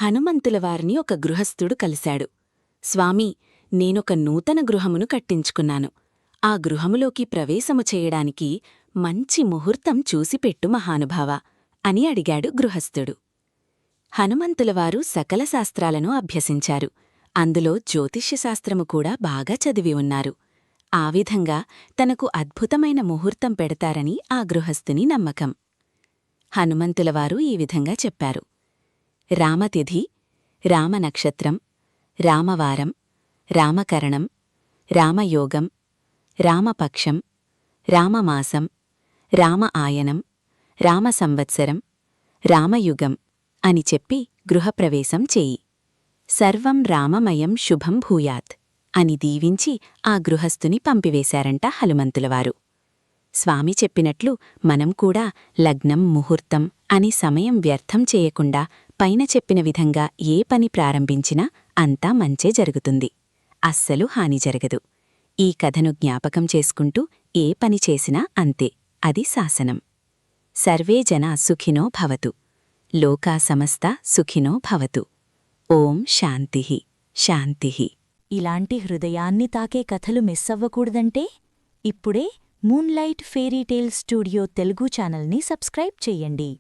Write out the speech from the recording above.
హనుమంతులవారిని ఒక గృహస్థుడు కలిశాడు. స్వామీ, నేనొక నూతన గృహమును కట్టించుకున్నాను. ఆ గృహములోకి ప్రవేశము చేయడానికి మంచి ముహూర్తం చూసిపెట్టు మహానుభావా అని అడిగాడు గృహస్థుడు. హనుమంతులవారు సకల శాస్త్రాలను అభ్యసించారు. అందులో జ్యోతిష్యశాస్త్రము కూడా బాగా చదివి ఉన్నారు. ఆ విధంగా తనకు అద్భుతమైన ముహూర్తం పెడతారని ఆ గృహస్థుని నమ్మకం. హనుమంతులవారు ఈ విధంగా చెప్పారు: రామతిథి, రామనక్షత్రం, రామవారం, రామకరణం, రామయోగం, రామపక్షం, రామమాసం, రామ ఆయనం, రామసంవత్సరం, రామయుగం అని చెప్పి గృహప్రవేశం చేయి. సర్వం రామమయం శుభం భూయాత్ అని దీవించి ఆ గృహస్థుని పంపివేశారంట హనుమంతులవారు. స్వామి చెప్పినట్లు మనం కూడా లగ్నం, ముహూర్తం అని సమయం వ్యర్థం చేయకుండా పైన చెప్పిన విధంగా ఏ పని ప్రారంభించినా అంతా మంచే జరుగుతుంది. అస్సలు హాని జరగదు. ఈ కథను జ్ఞాపకం చేసుకుంటూ ఏ పని చేసినా అంతే, అది శాసనం. సర్వే జనా సుఖినో భవతు. లోకా సమస్తా సుఖినో భవతు. ఓం శాంతిః శాంతిః. ఇలాంటి హృదయాన్ని తాకే కథలు మిస్ అవ్వకూడదంటే ఇప్పుడే moonlight fairy tales studio Telugu ఛానల్ని సబ్స్క్రైబ్ చెయ్యండి.